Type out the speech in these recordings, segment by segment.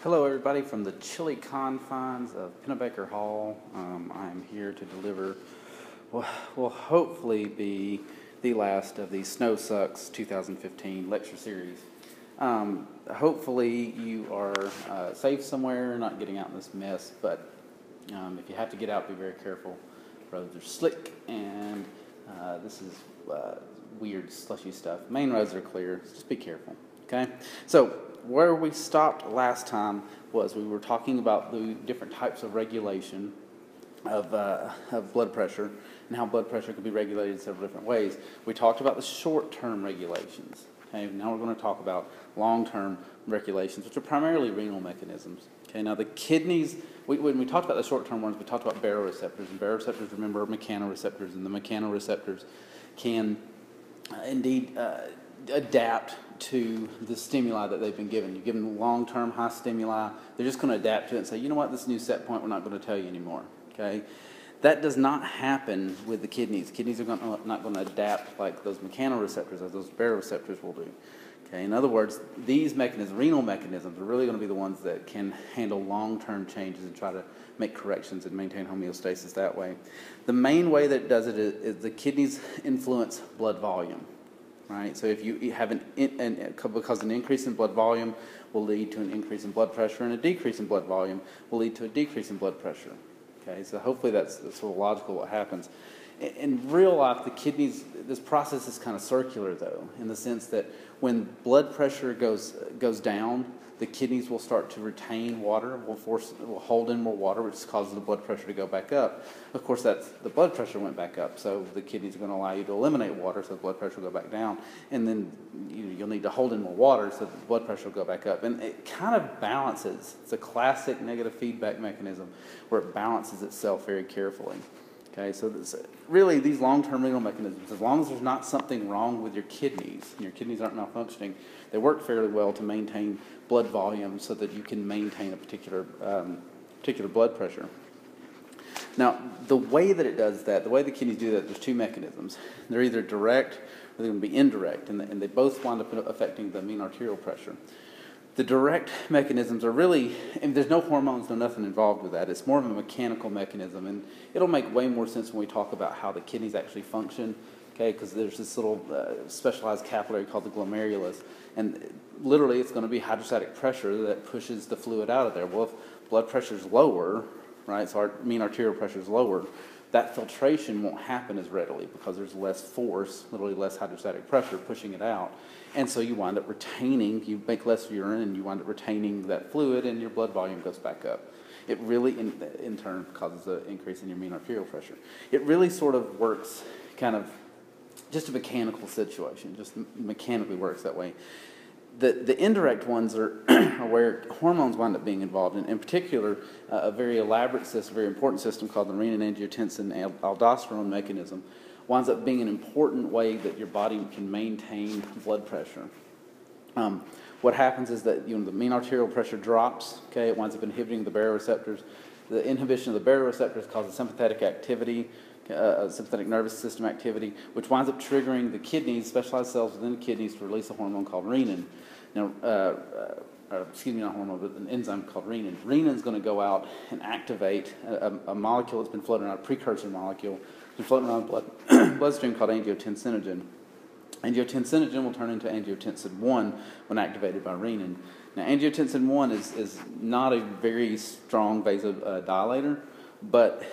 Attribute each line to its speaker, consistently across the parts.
Speaker 1: Hello, everybody, from the chilly confines of Pennebaker Hall. I'm here to deliver what will hopefully be the last of the Snow Sucks 2015 lecture series. Hopefully you are safe somewhere, not getting out in this mess, but if you have to get out, be very careful. Roads are slick, and this is weird, slushy stuff. Main roads are clear, so just be careful, okay? So, where we stopped last time was we were talking about the different types of regulation of blood pressure and how blood pressure could be regulated in several different ways. We talked about the short-term regulations. Okay, now we're going to talk about long-term regulations, which are primarily renal mechanisms. Okay, now the kidneys, when we talked about the short-term ones, we talked about baroreceptors, and baroreceptors, remember, are mechanoreceptors, and the mechanoreceptors can indeed adapt to the stimuli that they've been given. You give them long-term high stimuli, they're just going to adapt to it and say, you know what, this new set point, we're not going to tell you anymore. Okay, that does not happen with the kidneys. Kidneys are not going to adapt like those mechanoreceptors, as those baroreceptors will do. Okay, in other words, these mechanisms, renal mechanisms, are really going to be the ones that can handle long-term changes and try to make corrections and maintain homeostasis that way. The main way that it does it is the kidneys influence blood volume. Right? So if you have because an increase in blood volume will lead to an increase in blood pressure, and a decrease in blood volume will lead to a decrease in blood pressure. Okay, so hopefully that's sort of logical what happens. In real life, the kidneys, this process is kind of circular though, in the sense that when blood pressure goes down, the kidneys will start to retain water, will hold in more water, which causes the blood pressure to go back up. Of course, the blood pressure went back up, so the kidneys are going to allow you to eliminate water, so the blood pressure will go back down, and then you'll need to hold in more water, so the blood pressure will go back up, and it kind of balances. It's a classic negative feedback mechanism where it balances itself very carefully. Okay, so really these long-term renal mechanisms, as long as there's not something wrong with your kidneys, and your kidneys aren't malfunctioning, they work fairly well to maintain blood volume so that you can maintain a particular blood pressure. Now, the way that it does that, the way the kidneys do that, there's two mechanisms. They're either direct or they're going to be indirect, and they both wind up affecting the mean arterial pressure. The direct mechanisms are really, and there's no hormones, no nothing involved with that. It's more of a mechanical mechanism, and it'll make way more sense when we talk about how the kidneys actually function, okay, because there's this little specialized capillary called the glomerulus, and literally it's going to be hydrostatic pressure that pushes the fluid out of there. Well, if blood pressure is lower, right, so our mean arterial pressure is lower, that filtration won't happen as readily because there's less force, literally less hydrostatic pressure pushing it out. And so you wind up retaining, you make less urine and you wind up retaining that fluid and your blood volume goes back up. It really, in turn, causes an increase in your mean arterial pressure. It really sort of works kind of just a mechanical situation, just mechanically works that way. The indirect ones are where hormones wind up being involved, in particular, a very elaborate system, very important system called the renin-angiotensin-aldosterone mechanism, winds up being an important way that your body can maintain blood pressure. What happens is that the mean arterial pressure drops. Okay, it winds up inhibiting the baroreceptors. The inhibition of the baroreceptors causes sympathetic activity, sympathetic nervous system activity, which winds up triggering the kidneys, specialized cells within the kidneys, to release a hormone called renin. Now, not hormone, but an enzyme called renin. Renin is going to go out and activate a molecule that's been floating around, a precursor molecule, that's been floating around the bloodstream called angiotensinogen. Angiotensinogen will turn into angiotensin 1 when activated by renin. Now, angiotensin 1 is not a very strong vasodilator, but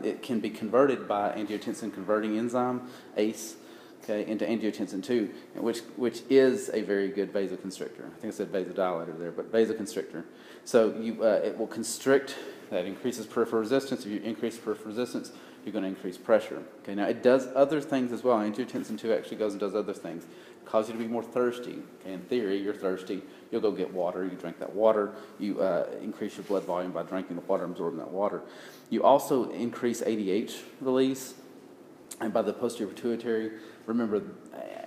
Speaker 1: it can be converted by angiotensin converting enzyme, ACE, okay, into angiotensin 2, which is a very good vasoconstrictor. I think I said vasodilator there, but vasoconstrictor. So it will constrict, that increases peripheral resistance. If you increase peripheral resistance, you're going to increase pressure. Okay, now it does other things as well. Angiotensin 2 actually goes and does other things. It causes you to be more thirsty. Okay, in theory, you're thirsty. You'll go get water. You drink that water. You increase your blood volume by drinking the water, absorbing that water. You also increase ADH release, and by the posterior pituitary. Remember,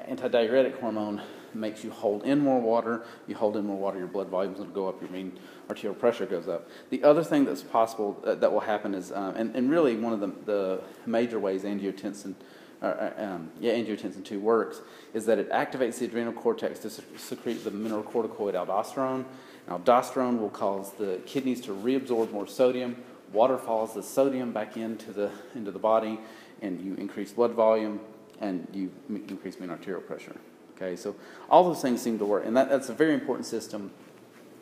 Speaker 1: antidiuretic hormone makes you hold in more water. You hold in more water, your blood volume is going to go up, your mean arterial pressure goes up. The other thing that's possible that will happen is, and really one of the major ways angiotensin angiotensin 2 works, is that it activates the adrenal cortex to secrete the mineralocorticoid aldosterone, Aldosterone will cause the kidneys to reabsorb more sodium. Water follows the sodium back into the body, and you increase blood volume, and you increase mean arterial pressure. Okay, so all those things seem to work, and that's a very important system.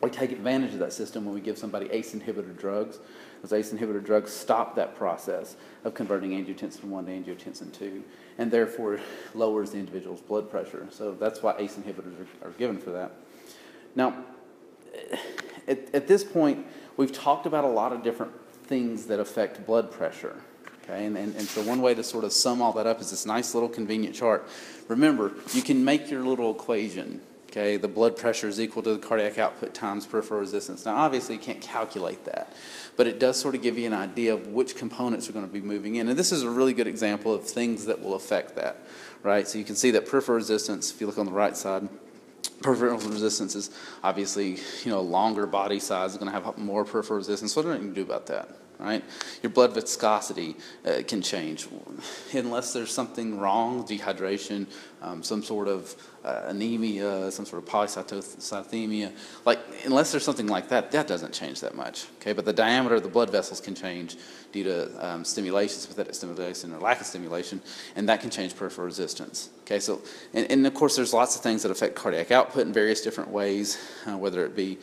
Speaker 1: We take advantage of that system when we give somebody ACE inhibitor drugs. Those ACE inhibitor drugs stop that process of converting angiotensin 1 to angiotensin 2, and therefore lowers the individual's blood pressure. So that's why ACE inhibitors are given for that. Now, at this point, we've talked about a lot of different things that affect blood pressure. Okay, and so one way to sort of sum all that up is this nice little convenient chart. Remember, you can make your little equation. Okay, the blood pressure is equal to the cardiac output times peripheral resistance. Now, obviously, you can't calculate that, but it does sort of give you an idea of which components are going to be moving in. And this is a really good example of things that will affect that, right? So you can see that peripheral resistance, if you look on the right side, peripheral resistance is obviously, longer body size is going to have more peripheral resistance. What are you going to do about that? Right? Your blood viscosity can change unless there's something wrong, dehydration, some sort of anemia, some sort of polycythemia. Unless there's something like that, that doesn't change that much. Okay, but the diameter of the blood vessels can change due to stimulation, sympathetic stimulation, or lack of stimulation, and that can change peripheral resistance. Okay, so and of course there's lots of things that affect cardiac output in various different ways, whether it be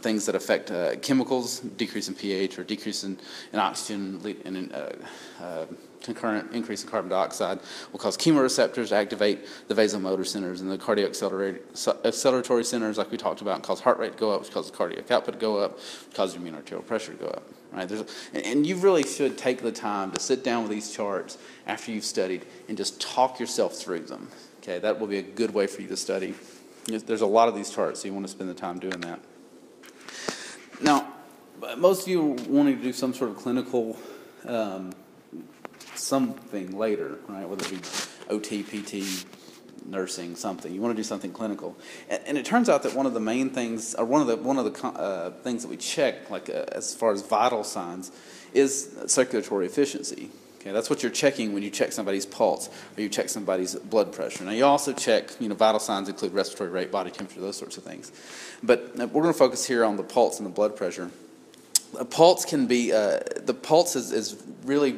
Speaker 1: things that affect chemicals, decrease in pH or decrease in oxygen, and concurrent increase in carbon dioxide will cause chemoreceptors to activate the vasomotor centers and the cardiac acceleratory centers, like we talked about, and cause heart rate to go up, which causes cardiac output to go up, which causes your mean arterial pressure to go up. Right? And you really should take the time to sit down with these charts after you've studied and just talk yourself through them. Okay, that will be a good way for you to study. There's a lot of these charts, so you want to spend the time doing that. Now, most of you are wanting to do some sort of clinical something later, right? Whether it be OT, PT, nursing, something. You want to do something clinical, and it turns out that one of the main things, or one of the things that we check, as far as vital signs, is circulatory efficiency. Okay, that's what you're checking when you check somebody's pulse or you check somebody's blood pressure. Now, you also check, vital signs include respiratory rate, body temperature, those sorts of things. But we're going to focus here on the pulse and the blood pressure. The pulse can be, the pulse is really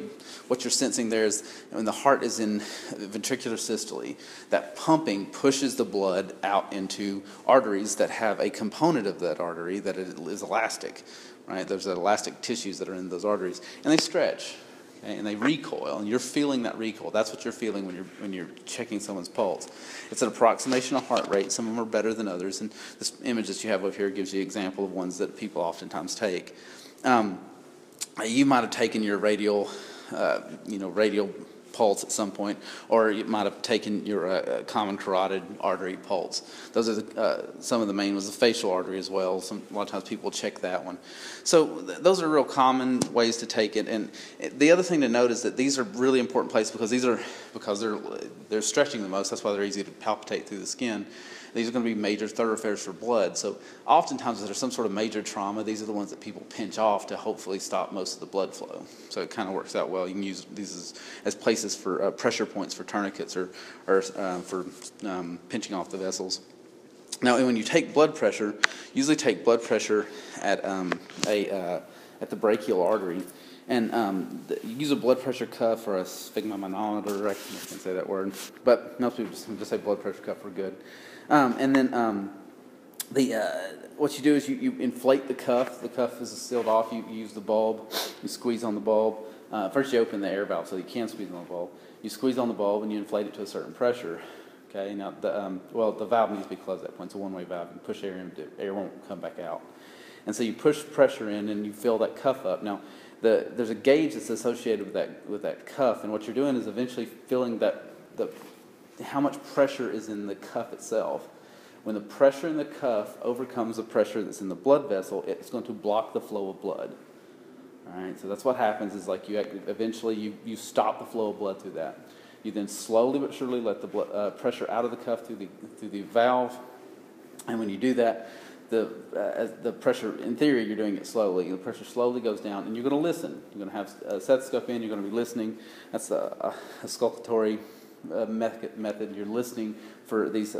Speaker 1: what you're sensing there is when the heart is in ventricular systole, that pumping pushes the blood out into arteries that have a component of that artery that is elastic, right? There's elastic tissues that are in those arteries, and they stretch. Okay, and they recoil, and you're feeling that recoil. That's what you're feeling when you're checking someone's pulse. It's an approximation of heart rate. Some of them are better than others, and this image that you have up here gives you an example of ones that people oftentimes take. You might have taken your radial pulse at some point, or you might have taken your common carotid artery pulse. Those are some of the main ones. The facial artery as well. A lot of times people check that one. So those are real common ways to take it. And the other thing to note is that these are really important places because they're stretching the most. That's why they're easy to palpitate through the skin. These are going to be major thoroughfares for blood. So oftentimes if there's some sort of major trauma, these are the ones that people pinch off to hopefully stop most of the blood flow. So it kind of works out well. You can use these as places for pressure points for tourniquets or for pinching off the vessels. Now, when you take blood pressure, usually take blood pressure at the brachial artery. And you use a blood pressure cuff or a sphygmomanometer. I can't say that word, but most people just say blood pressure cuff for good. And then what you do is you inflate the cuff. The cuff is sealed off. You use the bulb. You squeeze on the bulb. First, you open the air valve so you can squeeze on the bulb. You squeeze on the bulb and you inflate it to a certain pressure. Okay. Now, the valve needs to be closed at that point. It's a one-way valve. You push air in, air won't come back out. And so you push pressure in and you fill that cuff up. Now, there's a gauge that's associated with that cuff, and what you're doing is eventually filling how much pressure is in the cuff itself. When the pressure in the cuff overcomes the pressure that's in the blood vessel, it's going to block the flow of blood. All right, so that's what happens is eventually you stop the flow of blood through that. You then slowly but surely let the pressure out of the cuff through the valve, and when you do that, the pressure, in theory, you're doing it slowly. The pressure slowly goes down, and you're going to listen. You're going to have a stethoscope in. You're going to be listening. That's a auscultatory method. You're listening for these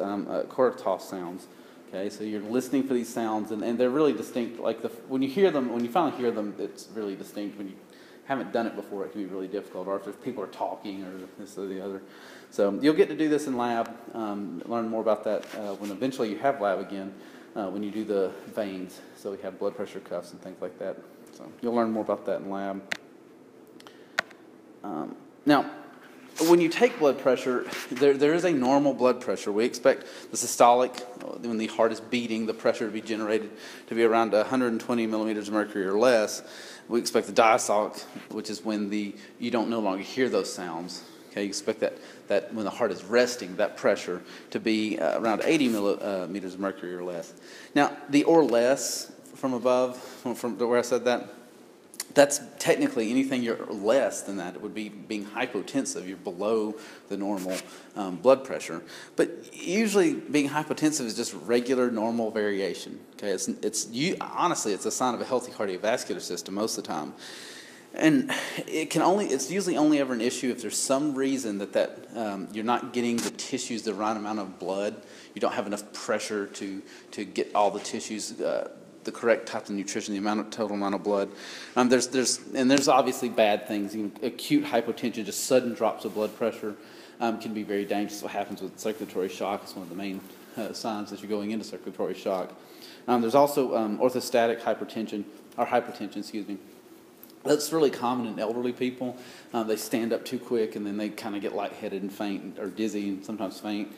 Speaker 1: cortical sounds Okay, so you're listening for these sounds, and they're really distinct. Like when you hear them, when you finally hear them, it's really distinct. When you haven't done it before, it can be really difficult, or if there's people are talking or this or the other. So you'll get to do this in lab, learn more about that when eventually you have lab again, when you do the veins. So we have blood pressure cuffs and things like that. So you'll learn more about that in lab. Now, when you take blood pressure, there is a normal blood pressure. We expect the systolic, when the heart is beating, the pressure to be generated to be around 120 millimeters of mercury or less. We expect the diastolic, which is when you don't no longer hear those sounds. Okay, you expect that when the heart is resting, that pressure to be around 80 millimeters of mercury or less. Now, the or less from above, from where I said that, that's technically anything you're less than that. It would be being hypotensive. You're below the normal blood pressure. But usually being hypotensive is just regular, normal variation. Okay, honestly, it's a sign of a healthy cardiovascular system most of the time. And it's usually only ever an issue if there's some reason that you're not getting the tissues the right amount of blood. You don't have enough pressure to get all the tissues the correct types of nutrition, the total amount of blood. There's obviously bad things. Acute hypotension, just sudden drops of blood pressure, can be very dangerous. What happens with circulatory shock is one of the main signs that you're going into circulatory shock. There's also orthostatic hypertension, or hypertension, excuse me. That's really common in elderly people. They stand up too quick and then they kind of get lightheaded and faint, or dizzy and sometimes faint.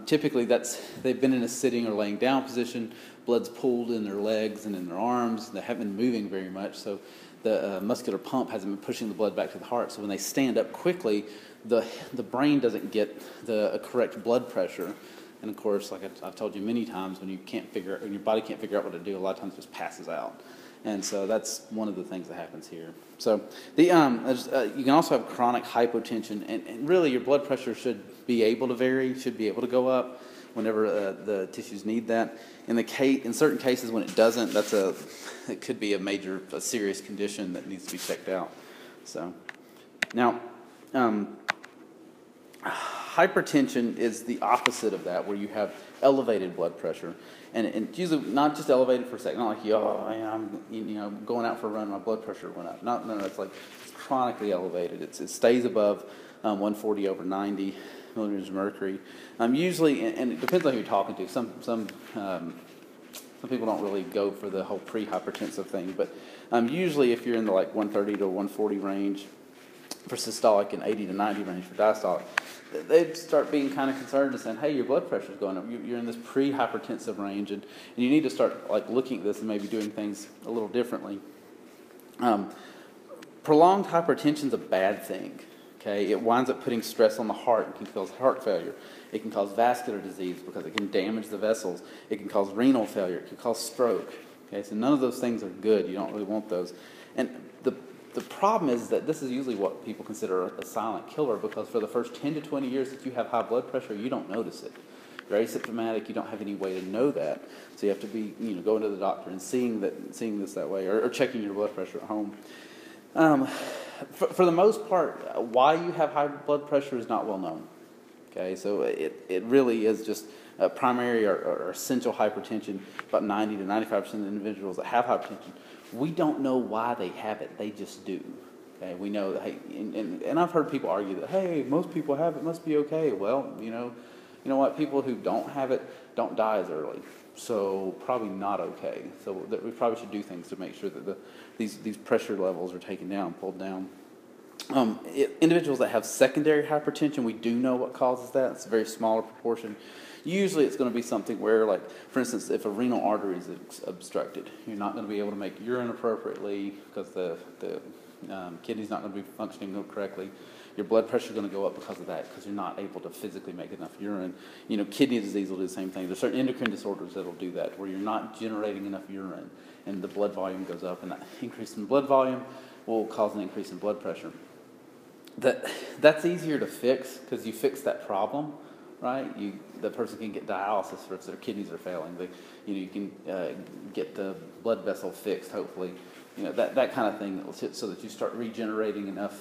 Speaker 1: Typically they've been in a sitting or laying down position, blood's pooled in their legs and in their arms, they haven't been moving very much, so the muscular pump hasn't been pushing the blood back to the heart. So when they stand up quickly, the brain doesn't get the correct blood pressure. And of course, like I've told you many times, when your body can't figure out what to do, a lot of times it just passes out. And so that's one of the things that happens here. So you can also have chronic hypotension, and really your blood pressure should be able to vary, should be able to go up whenever the tissues need that. In certain cases, when it doesn't, it could be a serious condition that needs to be checked out. So now, hypertension is the opposite of that, where you have elevated blood pressure, and it's usually not just elevated for a second, not like I'm going out for a run, my blood pressure went up. No, it's like it's chronically elevated. It stays above 140 over 90 millimeters of mercury. Usually, and it depends on who you're talking to. Some people don't really go for the whole pre-hypertensive thing, but usually if you're in the 130 to 140 range for systolic and 80 to 90 range for diastolic, they'd start being kind of concerned and saying, hey, your blood pressure's going up. You're in this pre-hypertensive range, and you need to start looking at this and maybe doing things a little differently. Prolonged hypertension is a bad thing. Okay, it winds up putting stress on the heart. It can cause heart failure. It can cause vascular disease because it can damage the vessels. It can cause renal failure. It can cause stroke. Okay, so none of those things are good. You don't really want those. And the problem is that this is usually what people consider a silent killer, because for the first 10 to 20 years that you have high blood pressure, you don't notice it. You're asymptomatic. You don't have any way to know that. So you have to be, going to the doctor and seeing this that way, or checking your blood pressure at home. For the most part, why you have high blood pressure is not well known. Okay, so it really is just primary or essential hypertension. About 90 to 95% of the individuals that have hypertension, we don't know why they have it. They just do. Okay, we know that. Hey, and I've heard people argue that, hey, most people have it, must be okay. Well, you know what? People who don't have it don't die as early, so probably not okay. So we probably should do things to make sure that these pressure levels are taken down, pulled down. Individuals that have secondary hypertension, we do know what causes that. It's a very smaller proportion. Usually it's going to be something where, for instance, if a renal artery is obstructed, you're not going to be able to make urine appropriately because the kidney's not going to be functioning correctly. Your blood pressure is going to go up because of that, because you're not able to physically make enough urine. Kidney disease will do the same thing. There's certain endocrine disorders that will do that, where you're not generating enough urine and the blood volume goes up, and that increase in blood volume will cause an increase in blood pressure. That's easier to fix because you fix that problem, right? The person can get dialysis if their kidneys are failing. You can get the blood vessel fixed, hopefully. That kind of thing, so that you start regenerating enough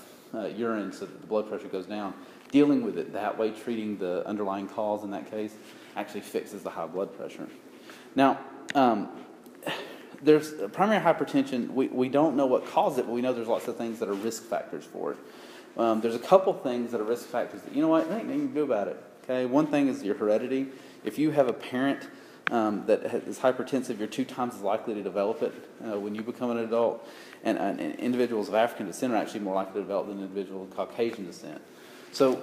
Speaker 1: urine so that the blood pressure goes down. Dealing with it that way, treating the underlying cause in that case, actually fixes the high blood pressure. Now, there's primary hypertension. We don't know what caused it, but we know there's lots of things that are risk factors for it. There's a couple things that are risk factors that, you know what, there ain't nothing you can do about it. Okay, one thing is your heredity. If you have a parent that is hypertensive, you're 2 times as likely to develop it when you become an adult. And individuals of African descent are actually more likely to develop than individuals of Caucasian descent. So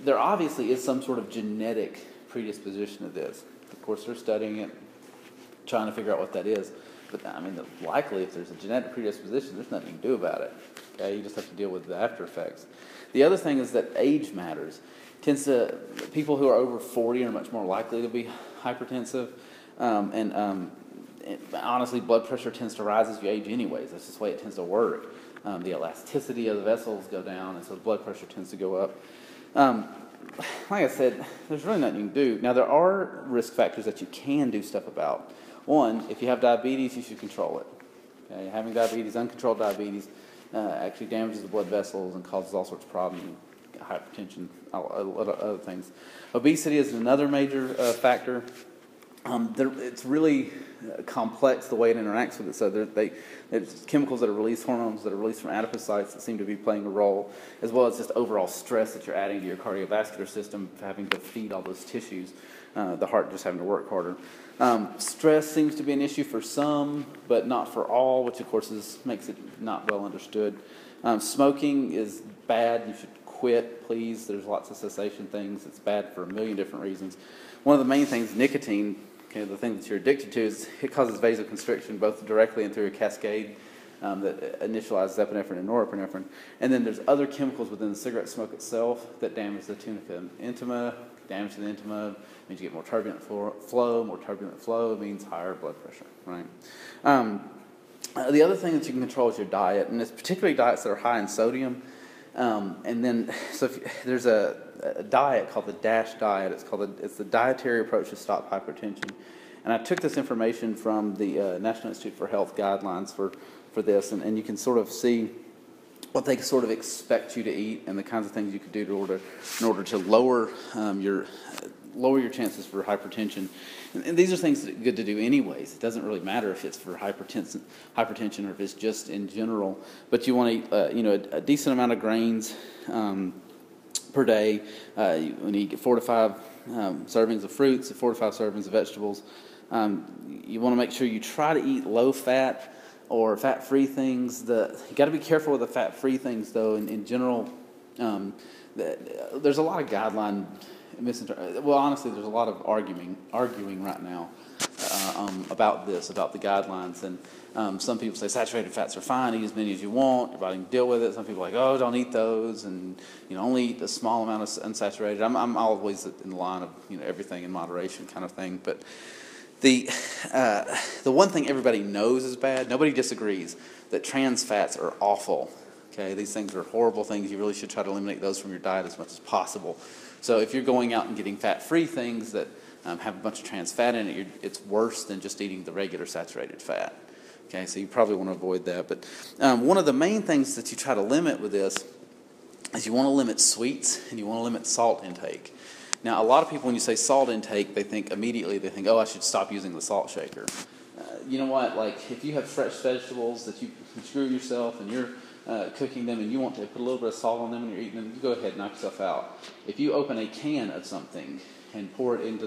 Speaker 1: there obviously is some sort of genetic predisposition to this. Of course, they're studying it, trying to figure out what that is. But I mean, likely if there's a genetic predisposition, there's nothing you can do about it. Okay, you just have to deal with the after effects. The other thing is that age matters. People who are over 40 are much more likely to be hypertensive, and honestly, blood pressure tends to rise as you age anyways. That's just the way it tends to work. The elasticity of the vessels go down, and so the blood pressure tends to go up. Like I said, there's really nothing you can do. Now, there are risk factors that you can do stuff about. One, if you have diabetes, you should control it. Okay? Having diabetes, uncontrolled diabetes, actually damages the blood vessels and causes all sorts of problems, hypertension, a lot of other things. Obesity is another major factor. It's really complex the way it interacts with it. So there's chemicals that are released, hormones that are released from adipocytes that seem to be playing a role, as well as just overall stress that you're adding to your cardiovascular system, having to feed all those tissues, the heart just having to work harder. Stress seems to be an issue for some, but not for all, which of course makes it not well understood. Smoking is bad. You should quit, please. There's lots of cessation things. It's bad for a million different reasons. One of the main things, nicotine, okay, the thing that you're addicted to, is it causes vasoconstriction both directly and through a cascade that initializes epinephrine and norepinephrine. And then there's other chemicals within the cigarette smoke itself that damage the tunica intima. Damage to the intima means you get more turbulent flow. More turbulent flow means higher blood pressure, right? The other thing that you can control is your diet, and it's particularly diets that are high in sodium. And then, there's a diet called the DASH diet. It's the dietary approach to stop hypertension. And I took this information from the National Institute for Health guidelines for this, and you can sort of see what they sort of expect you to eat and the kinds of things you could do in order to lower your chances for hypertension. And these are things that are good to do anyways. It doesn't really matter if it's for hypertension or if it's just in general. But you want to eat a decent amount of grains per day. You want to eat 4 to 5 servings of fruits, 4 to 5 servings of vegetables. You want to make sure you try to eat low-fat or fat-free things. You got to be careful with the fat-free things, though. In general, there's a lot of guideline misinterpretation. Well, honestly, there's a lot of arguing right now about the guidelines. And some people say saturated fats are fine, eat as many as you want, your body can deal with it. Some people are like, oh, don't eat those, and only eat a small amount of unsaturated. I'm always in the line of everything in moderation kind of thing, but. The one thing everybody knows is bad, nobody disagrees, that trans fats are awful. Okay, these things are horrible things. You really should try to eliminate those from your diet as much as possible. So if you're going out and getting fat-free things that have a bunch of trans fat in it, it's worse than just eating the regular saturated fat. Okay, so you probably want to avoid that. But one of the main things that you try to limit with this is you want to limit sweets and you want to limit salt intake. Now, a lot of people, when you say salt intake, they think, oh, I should stop using the salt shaker. You know what? Like, if you have fresh vegetables that you grew yourself and you're cooking them and you want to put a little bit of salt on them and you're eating them, you go ahead and knock yourself out. If you open a can of something and pour it into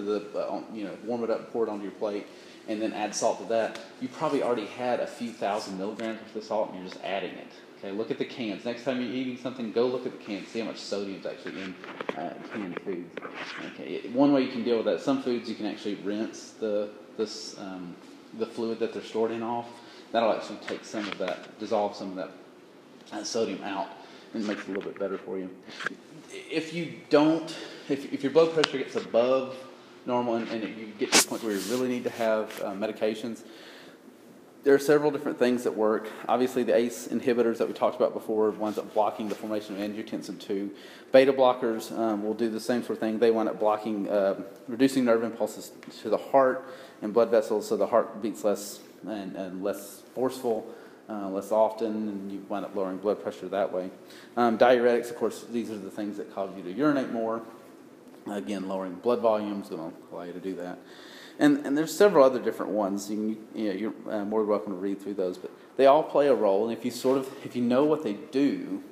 Speaker 1: warm it up and pour it onto your plate and then add salt to that, you probably already had a few thousand milligrams of the salt and you're just adding it. Okay, look at the cans. Next time you're eating something, go look at the cans. See how much sodium is actually in canned foods. Okay, one way you can deal with that, some foods you can actually rinse the fluid that they're stored in off. That'll actually take dissolve some of that sodium out, and make it a little bit better for you. If your blood pressure gets above normal and you get to the point where you really need to have medications, there are several different things that work. Obviously, the ACE inhibitors that we talked about before winds up blocking the formation of angiotensin II. Beta blockers will do the same sort of thing. They wind up reducing nerve impulses to the heart and blood vessels, so the heart beats less and less forceful, less often, and you wind up lowering blood pressure that way. Diuretics, of course, these are the things that cause you to urinate more. Again, lowering blood volume is going to allow you to do that. And there's several other different ones. You're more than welcome to read through those, but they all play a role. And if you know what they do,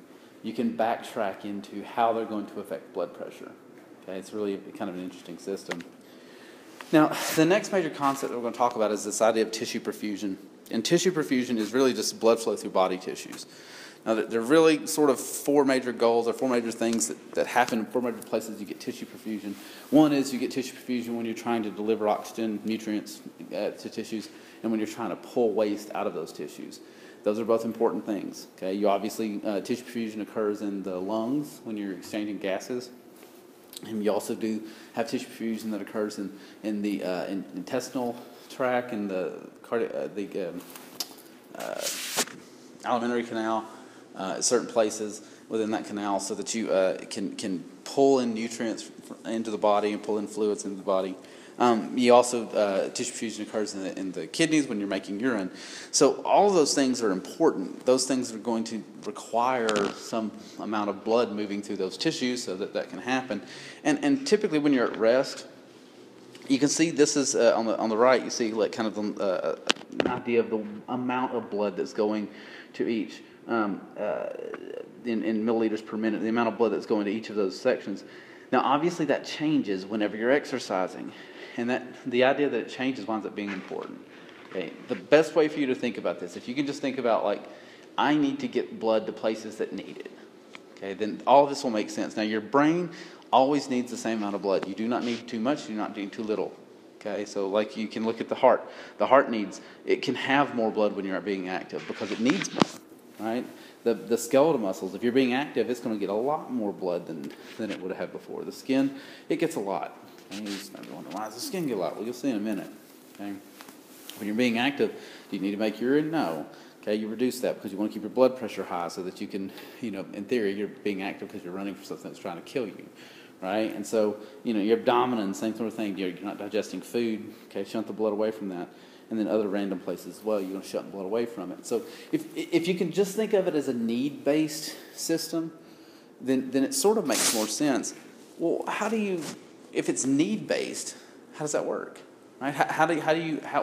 Speaker 1: you can backtrack into how they're going to affect blood pressure. Okay, it's really kind of an interesting system. Now, the next major concept that we're going to talk about is this idea of tissue perfusion. And tissue perfusion is really just blood flow through body tissues. Now, there are really sort of four major goals or four major things that happen in four major places you get tissue perfusion. One is you get tissue perfusion when you're trying to deliver oxygen, nutrients to tissues, and when you're trying to pull waste out of those tissues. Those are both important things. Okay, you obviously, tissue perfusion occurs in the lungs when you're exchanging gases. And you also do have tissue perfusion that occurs in the intestinal tract and the alimentary canal, certain places within that canal, so that you can pull in nutrients into the body and pull in fluids into the body. You also tissue perfusion occurs in the kidneys when you're making urine. So all of those things are important. Those things are going to require some amount of blood moving through those tissues so that can happen. And typically when you're at rest, you can see this is on the right. You see like kind of an idea of the amount of blood that's going to each in milliliters per minute. The amount of blood that's going to each of those sections. Now, obviously, that changes whenever you're exercising, and the idea that it changes winds up being important. Okay, the best way for you to think about this, if you can just think about like, I need to get blood to places that need it. Okay, then all of this will make sense. Now, your brain always needs the same amount of blood. You do not need too much. You do not need too little. Okay, so like you can look at the heart. The heart it can have more blood when you're being active because it needs more. Right? The skeletal muscles, if you're being active, it's going to get a lot more blood than it would have had before. The skin, it gets a lot. Okay? You just wonder, why does the skin get a lot? Well, you'll see in a minute. Okay? When you're being active, do you need to make urine? No. Okay, you reduce that because you want to keep your blood pressure high so that you can, in theory, you're being active because you're running for something that's trying to kill you. Right? And so, your abdomen, same sort of thing. You're not digesting food. Okay, shunt the blood away from that. And then other random places as well, you're going to shut blood away from it. So if you can just think of it as a need-based system, then it sort of makes more sense. Well, if it's need-based, how does that work? Right?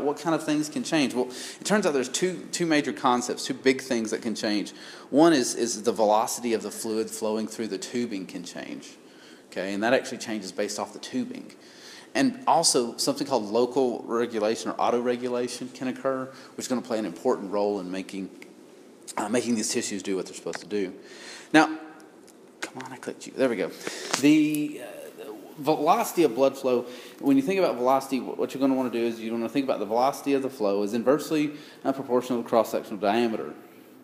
Speaker 1: What kind of things can change? Well, it turns out there's two major concepts, two big things that can change. One is the velocity of the fluid flowing through the tubing can change. Okay, and that actually changes based off the tubing. And also, something called local regulation or auto-regulation can occur, which is going to play an important role in making these tissues do what they're supposed to do. Now, come on, I clicked you. There we go. The velocity of blood flow, when you think about velocity, what you're going to want to do is you're going to think about the velocity of the flow is inversely proportional to the cross-sectional diameter.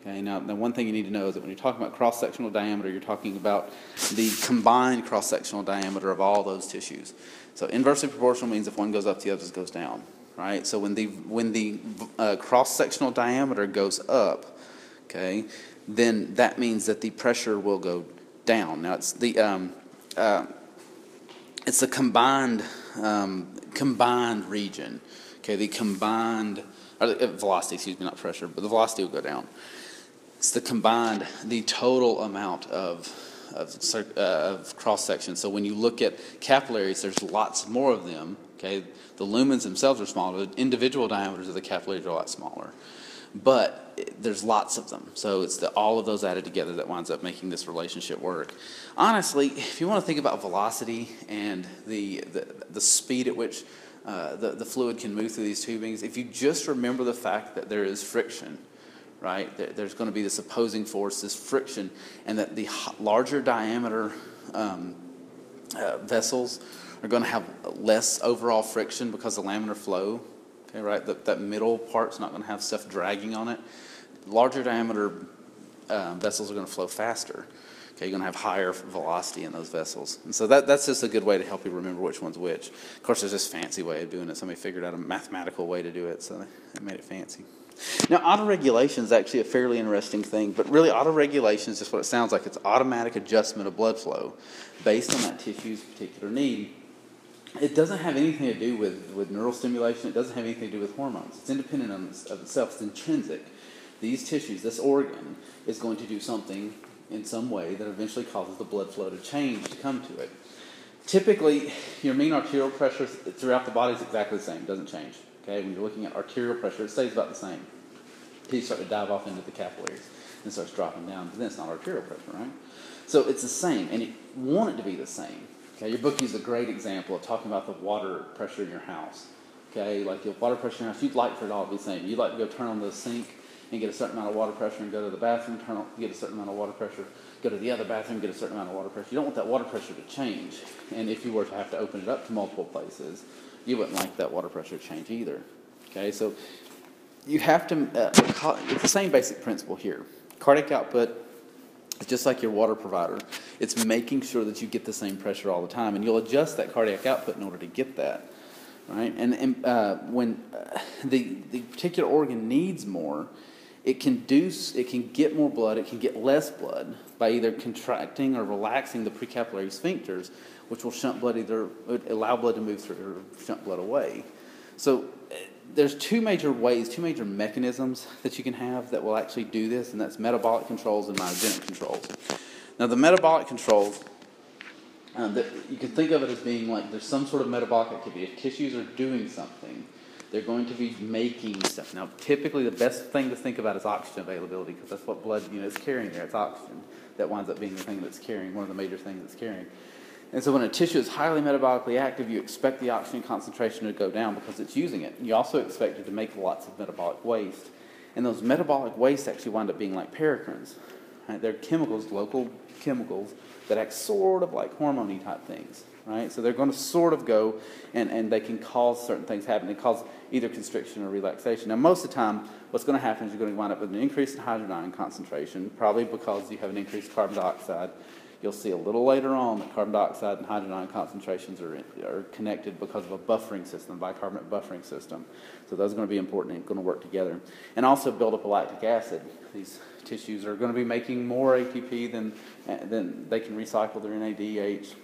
Speaker 1: Okay, now one thing you need to know is that when you're talking about cross-sectional diameter, you're talking about the combined cross-sectional diameter of all those tissues. So inversely proportional means if one goes up, the other goes down, right? So when the cross-sectional diameter goes up, okay, then that means that the pressure will go down. Now it's the combined region, okay, the combined velocity, excuse me, not pressure, but the velocity will go down. It's the total amount of cross-section. So when you look at capillaries, there's lots more of them. Okay, the lumens themselves are smaller. The individual diameters of the capillaries are a lot smaller, but there's lots of them. So it's all of those added together that winds up making this relationship work. Honestly, if you want to think about velocity and the speed at which the fluid can move through these tubings, if you just remember the fact that there is friction. Right, there's going to be this opposing force, this friction, and that the larger diameter vessels are going to have less overall friction because of laminar flow. Okay, right, that middle part's not going to have stuff dragging on it. Larger diameter vessels are going to flow faster. Okay, you're going to have higher velocity in those vessels. And so that's just a good way to help you remember which one's which. Of course, there's this fancy way of doing it. Somebody figured out a mathematical way to do it, so they made it fancy. Now, autoregulation is actually a fairly interesting thing, but really autoregulation is just what it sounds like. It's automatic adjustment of blood flow based on that tissue's particular need. It doesn't have anything to do with neural stimulation. It doesn't have anything to do with hormones. It's independent of itself. It's intrinsic. These tissues, this organ, is going to do something in some way that eventually causes the blood flow to change to come to it. Typically, your mean arterial pressure throughout the body is exactly the same, doesn't change. Okay, when you're looking at arterial pressure, it stays about the same. Until you start to dive off into the capillaries and starts dropping down, but then it's not arterial pressure, right? So it's the same, and you want it to be the same. Okay, your book uses a great example of talking about the water pressure in your house. Okay, like your water pressure in your house, you'd like for it all to be the same. You'd like to go turn on the sink and get a certain amount of water pressure and go to the bathroom, get a certain amount of water pressure, go to the other bathroom, get a certain amount of water pressure. You don't want that water pressure to change. And if you were to have to open it up to multiple places, you wouldn't like that water pressure to change either. Okay, so you have to, it's the same basic principle here. Cardiac output is just like your water provider. It's making sure that you get the same pressure all the time, and you'll adjust that cardiac output in order to get that. Right, and when the particular organ needs more, it can get more blood, it can get less blood by either contracting or relaxing the precapillary sphincters, which will shunt blood, allow blood to move through or shunt blood away. So there's two major mechanisms that you can have that will actually do this, and that's metabolic controls and myogenic controls. Now the metabolic controls, you can think of it as being like there's some sort of metabolic activity. If tissues are doing something, they're going to be making stuff. Now, typically, the best thing to think about is oxygen availability, because that's what blood is carrying there. It's oxygen that winds up being the thing that's carrying, one of the major things it's carrying. And so when a tissue is highly metabolically active, you expect the oxygen concentration to go down because it's using it. You also expect it to make lots of metabolic waste. And those metabolic wastes actually wind up being like paracrines. Right? They're chemicals, local chemicals, that act sort of like hormone-y type things, right? So they're going to sort of go, and they can cause certain things to happen. They cause either constriction or relaxation. Now, most of the time, what's going to happen is you're going to wind up with an increase in hydrogen ion concentration, probably because you have an increased carbon dioxide. You'll see a little later on that carbon dioxide and hydrogen ion concentrations are connected because of a buffering system, bicarbonate buffering system. So those are going to be important and going to work together. And also build up a lactic acid. These tissues are going to be making more ATP than they can recycle their NADH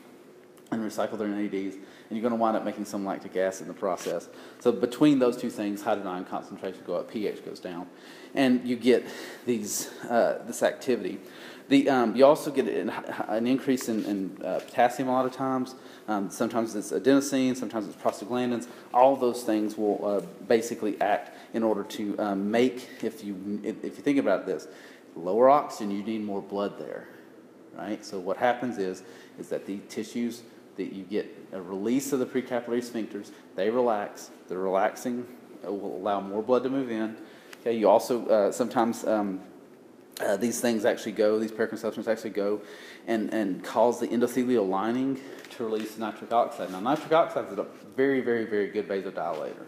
Speaker 1: and recycle their NADs, and you're going to wind up making some lactic acid in the process. So between those two things, hydrogen ion concentration go up, pH goes down, and you get this activity. You also get an increase in potassium a lot of times. Sometimes it's adenosine, sometimes it's prostaglandins. All of those things will basically act in order to make, if you think about this, lower oxygen, you need more blood there, right? So what happens is that the tissues, that you get a release of the precapillary sphincters, they relax. The relaxing will allow more blood to move in. Okay, you also sometimes these things actually go, these paracrine substances actually go and cause the endothelial lining to release nitric oxide. Now, nitric oxide is a very, very, very good vasodilator.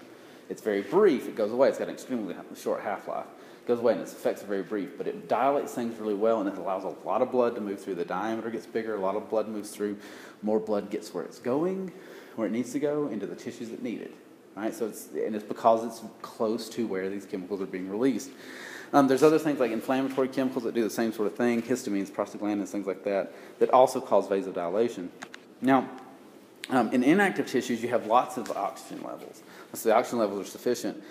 Speaker 1: It's very brief. It goes away. It's got an extremely short half-life. It goes away, and its effects are very brief, but it dilates things really well, and it allows a lot of blood to move through. The diameter gets bigger. A lot of blood moves through. More blood gets where it's going, where it needs to go, into the tissues that need it. Right? So it's because it's close to where these chemicals are being released. There's other things like inflammatory chemicals that do the same sort of thing, histamines, prostaglandins, things like that also cause vasodilation. Now, in inactive tissues, you have lots of oxygen levels. So the oxygen levels are sufficient.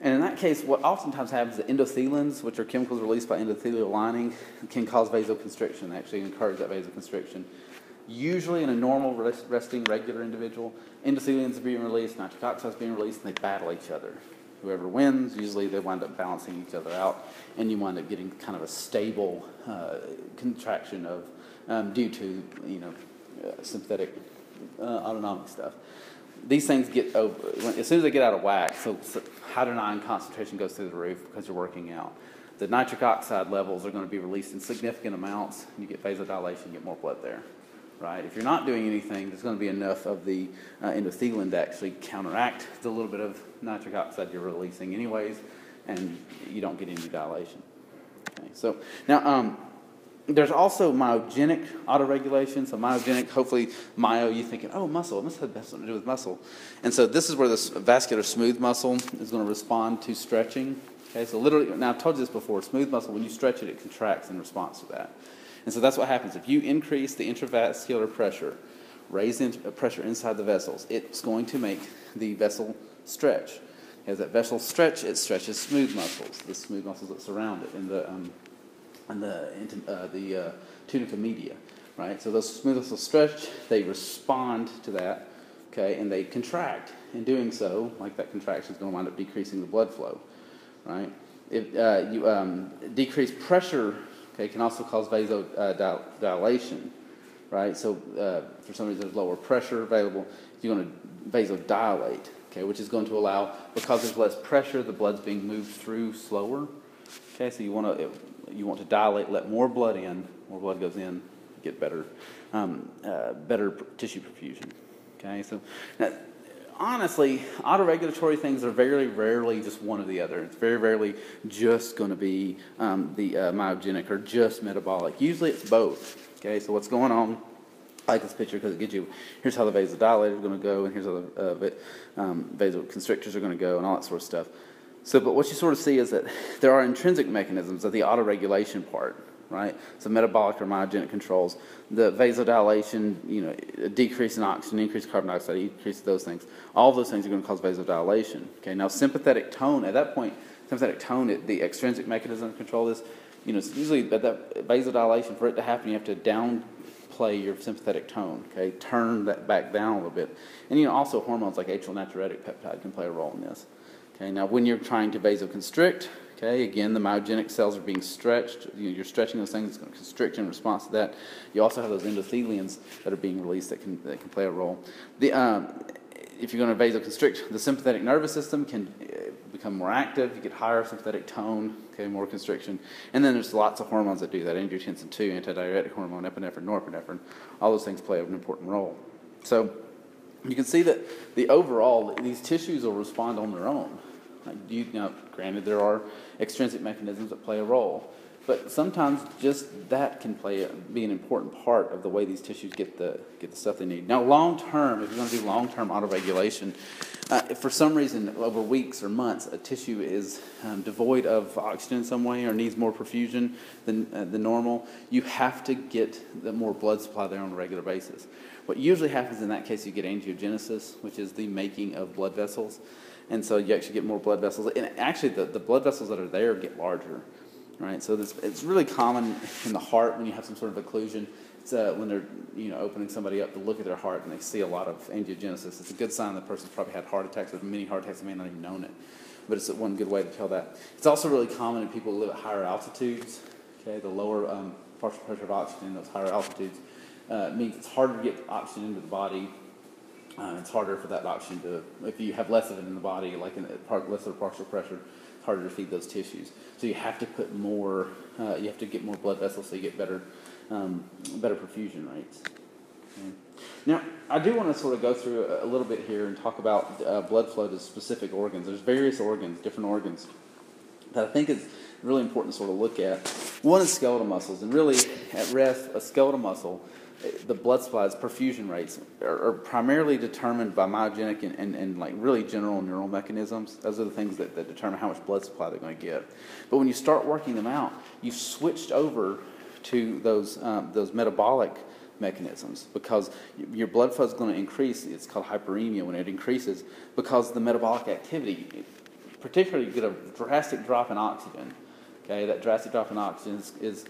Speaker 1: And in that case, what oftentimes happens is that endothelins, which are chemicals released by endothelial lining, can cause vasoconstriction, actually encourage that vasoconstriction. Usually in a normal, resting, regular individual, endothelians are being released, nitric oxide is being released, and they battle each other. Whoever wins, usually they wind up balancing each other out, and you wind up getting kind of a stable contraction of due to sympathetic autonomic stuff. These things get as soon as they get out of whack. So hydrogen ion concentration goes through the roof because you're working out. The nitric oxide levels are going to be released in significant amounts. You get vasodilation, you get more blood there. Right? If you're not doing anything, there's going to be enough of the endothelin to actually counteract the little bit of nitric oxide you're releasing anyways, and you don't get any dilation. Okay, so now there's also myogenic autoregulation. So myogenic, hopefully myo, you're thinking, oh, muscle, it must have something to do with muscle. And so this is where this vascular smooth muscle is going to respond to stretching. Okay, so literally, now I've told you this before, smooth muscle, when you stretch it, it contracts in response to that. And so that's what happens. If you increase the intravascular pressure, raise pressure inside the vessels, it's going to make the vessel stretch. As that vessel stretch, it stretches smooth muscles, the smooth muscles that surround it in the tunica media. right? So those smooth muscles stretch, they respond to that, okay, and they contract. In doing so, like that contraction is going to wind up decreasing the blood flow, right? If decreased pressure, okay, can also cause vasodilation, right? So for some reason there's lower pressure available, you're going to vasodilate, okay, which is going to allow, because there's less pressure, the blood's being moved through slower. Okay, so you want to dilate, let more blood in, more blood goes in, get better tissue perfusion. Okay, so now, honestly, autoregulatory things are very rarely just one or the other. It's very rarely just going to be the myogenic or just metabolic. Usually it's both. Okay, so what's going on? I like this picture because it gives you, here's how the vasodilator is going to go, and here's how the vasoconstrictors are going to go, and all that sort of stuff. So, but what you sort of see is that there are intrinsic mechanisms of the autoregulation part, right? So metabolic or myogenic controls, the vasodilation, a decrease in oxygen, increase in carbon dioxide, decrease those things. All of those things are going to cause vasodilation. Okay, now sympathetic tone, at that point, sympathetic tone, the extrinsic mechanism to control this, it's usually that vasodilation, for it to happen, you have to downplay your sympathetic tone, okay? Turn that back down a little bit. And also hormones like atrial natriuretic peptide can play a role in this. Okay, now when you're trying to vasoconstrict, okay, again, the myogenic cells are being stretched. You're stretching those things, it's going to constrict in response to that. You also have those endothelians that are being released that can play a role. If you're going to vasoconstrict, the sympathetic nervous system can become more active. You get higher sympathetic tone, okay, more constriction. And then there's lots of hormones that do that. Angiotensin II, antidiuretic hormone, epinephrine, norepinephrine. All those things play an important role. So you can see that these tissues will respond on their own. Granted, there are extrinsic mechanisms that play a role, but sometimes just that can be an important part of the way these tissues get the stuff they need. Now, long term, if you're going to do long term autoregulation, if for some reason over weeks or months a tissue is devoid of oxygen in some way or needs more perfusion than normal, you have to get the more blood supply there on a regular basis. What usually happens in that case, you get angiogenesis, which is the making of blood vessels. And so you actually get more blood vessels. And actually, the blood vessels that are there get larger, right? So it's really common in the heart when you have some sort of occlusion. It's when they're opening somebody up to look at their heart and they see a lot of angiogenesis. It's a good sign the person's probably had heart attacks, or many heart attacks, they may not even known it. But it's one good way to tell that. It's also really common in people who live at higher altitudes. Okay, the lower partial pressure of oxygen in those higher altitudes means it's harder to get oxygen into the body. It's harder for that oxygen if you have less of it in the body, like less of partial pressure, it's harder to feed those tissues. So you have to put more, you have to get more blood vessels so you get better perfusion rates. Okay. Now, I do want to sort of go through a little bit here and talk about blood flow to specific organs. There's various organs, different organs, that I think is really important to sort of look at. One is skeletal muscles, and really at rest, a skeletal muscle, the blood supplies, perfusion rates are primarily determined by myogenic and like really general neural mechanisms. Those are the things that determine how much blood supply they're going to get. But when you start working them out, you've switched over to those metabolic mechanisms because your blood flow is going to increase. It's called hyperemia when it increases because the metabolic activity, particularly you get a drastic drop in oxygen. Okay, that drastic drop in oxygen is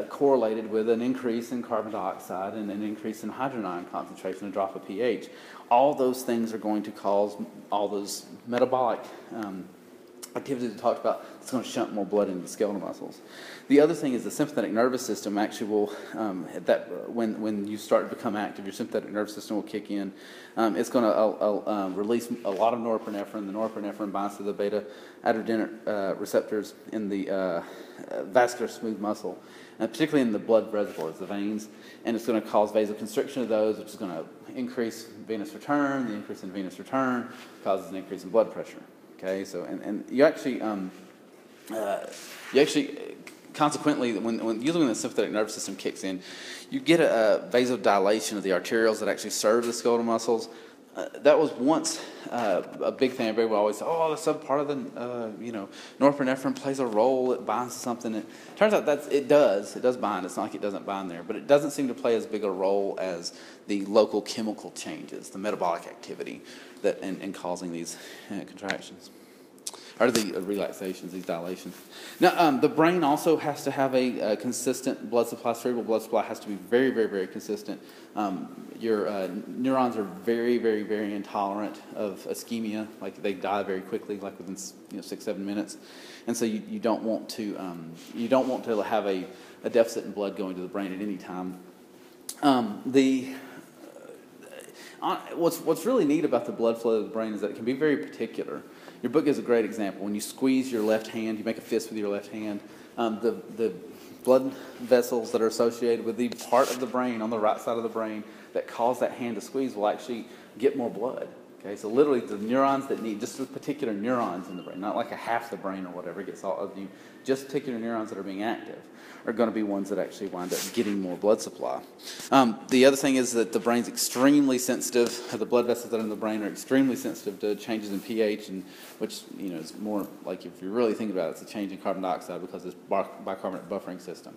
Speaker 1: correlated with an increase in carbon dioxide and an increase in hydrogen ion concentration, a drop of pH. All those things are going to cause all those metabolic activities we talked about. It's going to shunt more blood into the skeletal muscles. The other thing is the sympathetic nervous system actually will, when you start to become active, your sympathetic nervous system will kick in. It's going to release a lot of norepinephrine. The norepinephrine binds to the beta-adrenergic receptors in the vascular smooth muscle, and particularly in the blood reservoirs, the veins, and it's going to cause vasoconstriction of those, which is going to increase venous return. The increase in venous return causes an increase in blood pressure. Okay, so and you actually consequently when usually when the sympathetic nervous system kicks in, you get a vasodilation of the arterioles that actually serve the skeletal muscles. That was once a big thing. Everybody would always say, "Oh, that's some part of the norepinephrine plays a role. It binds to something." It turns out that it does bind. It's not like it doesn't bind there, but it doesn't seem to play as big a role as the local chemical changes, the metabolic activity that in causing these contractions. or the relaxations, these dilations. Now, the brain also has to have a consistent blood supply. Cerebral blood supply has to be very, very, very consistent. Your neurons are very, very, very intolerant of ischemia. Like they die very quickly, like within 6-7 minutes, and so you don't want to have a deficit in blood going to the brain at any time. What's really neat about the blood flow to the brain is that it can be very particular. Your book gives a great example. When you squeeze your left hand, you make a fist with your left hand, the blood vessels that are associated with the part of the brain on the right side of the brain that cause that hand to squeeze will actually get more blood. Okay, so literally the neurons that need, just the particular neurons in the brain, not like a half the brain or whatever gets all of you, just particular neurons that are being active are going to be ones that actually wind up getting more blood supply. The other thing is that the brain's extremely sensitive, the blood vessels that are in the brain are extremely sensitive to changes in pH, and which is more like, if you really think about it, it's a change in carbon dioxide because of this bicarbonate buffering system.